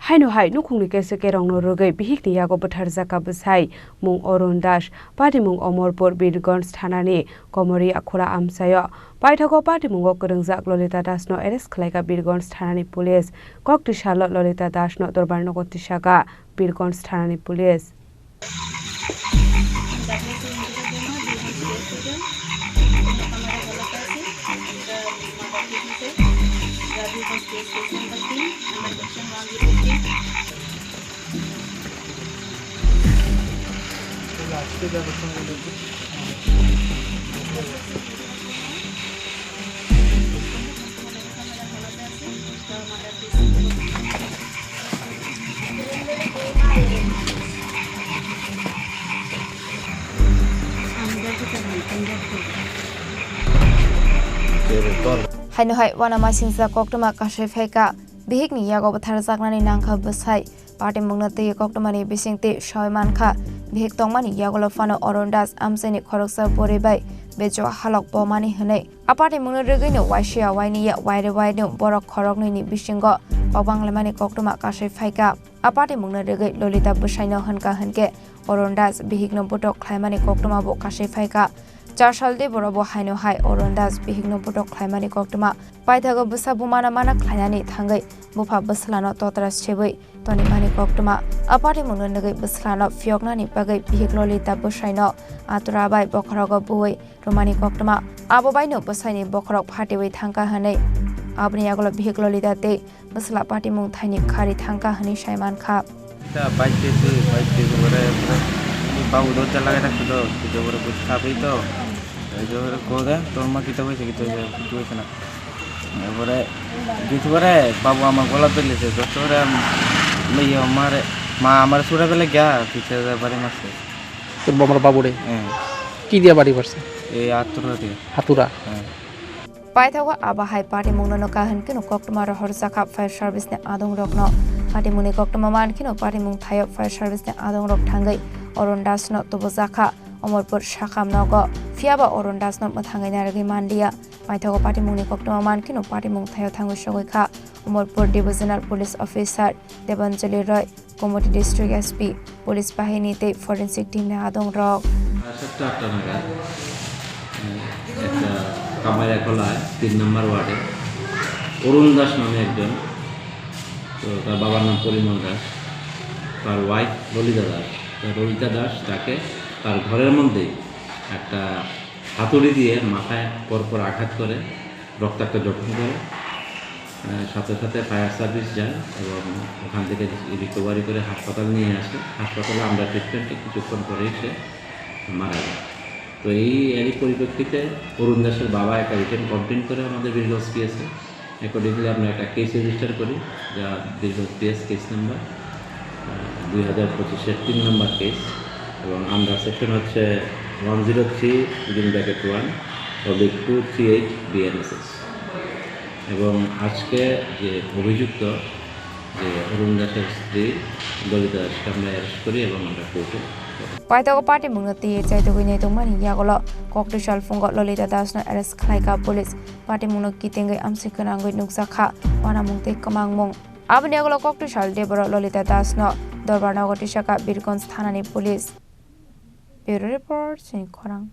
Haino Nukhungni Kese Kereng Rwgwi Bihikni Yago Bwtharjakha Bwsai mung Orun Das Party mung Omorpur Birgons Thanani Komori Akhura Amsayo Paithago Party mungo Kereng Lolita Das no arrest khlaiga Birgons Thanani Police Kokti Shalot Lolita Das no Dorbar no Tishaga Birgons Thanani Police Haino wana masinsa koktoma Kese Feka Bihikni Yago Bwtharjakha nangkha Bwsai Party mungna te koktoma ni bisingte Shoimankha Bihik tongmani Yago lofano Orun Das amseni khoroksa borebai bejo halok bomani hne apati mungna Rwgwi no waisia waini ya waire waino borok khorokni ni bisingo pabanglemani koktoma Kese Feka apati mungna Rwgwi Lolita Bwsai no hanka hanke Orun Das Bihikno botok khlaimani koktoma bo Kese Feka 4 साल दे बरबो हाइनो high Orun Das Bihikno botok khlaimani koktoma paithago bwsa bumana mana khlainani thangai bufa bwslano totra sebai toni mani koktoma apati mungno ngai bwslano fioknani bagai Bihik Lolita Bwsai no aturabai bokhrogo buoi romani koktoma abobaino Bwsai ni bokhorok phatebai thangka hanai abni agolo Bihik Lolita te bwsla party mung thaini khari thangka hani saiman kha ta baite gore babu do chala gata kudo kudo gore butha pai to जो कोगा तो हम कितना पैसे ना बोले जिस बारे बाबू हमारे गोला पे लेते तो सोरे मैं ये हमारे माँ हमारे सोरे पे ले गया पीछे बारी मत से तो हमारे बाबू रे की दिया बारी पर से ये हाथुरा पाइथावा आबा हाई पार्टी मुंगनो न काहन किनो कोक्टमा र हरजाखा फायर सर्भिस ने आदोंग रखनो पार्टी मुंगने कोक्टमा मान किनो पार्टी मुंग थायो फायर सर्भिस ने आदोंग रख थांगै Orun Das no Bwtharjakha Omorpur Shakam nogo Fiaba Orun Das no mathangai naragi mandia paithago party mungni koktoma man kino party mung thayo thangu shogoikha Omorpur Divisional Police Officer Debanjali Roy Komoti District SP Police Bahini te forensic team ne adong rok একটা কামাইয়া খোলায় 3 নম্বর ওয়ার্ডে অরুণ দাস নামে একজন তো তার বাবার নাম পরিমল দাস তার ওয়াইফ ললিতা দাস তাকে তার ঘরের মধ্যে একটা হাতুড়ি দিয়ে মাথায় পরপর আঘাত করে রক্তাক্ত জখম করে সাথে সাথে ফায়ার সার্ভিস যায় এবং ওখান থেকে রিকভারি করে হাসপাতাল নিয়ে আসে হাসপাতালে আমরা ট্রিটমেন্টে কিছুক্ষণ পরেই সে মারা যায় তো এরই পরিপ্রেক্ষিতে অরুণ দাসের বাবা একটা রিটেন কমপ্লেন করে আমাদের বীরগঞ্জ পিএসে অ্যাকর্ডিংলি আমরা একটা কেস রেজিস্টার করি যা বীরগঞ্জ পিএস কেস নাম্বার 2025-এর 3 নম্বর কেস এবং আমরা সেকশন হচ্ছে 103/1/238 BNSS এবং আজকে যে অভিযুক্ত যে অরুণ দাসের স্ত্রী ললিতা দাসকে আমরা অ্যারেস্ট করি এবং আমরা কোর্টে paithago party mungna te chaitogoi nei tongmani yagolo kokti salfungo Lolita Das no arrest khlaika police party mungno kitengai amsikanangoi nukjakha wana mungte kamangmung abni agolo kokti sal deboro Lolita Das no dorbar no Tishaga Birgons Thanani police Bureau report Chini Khorang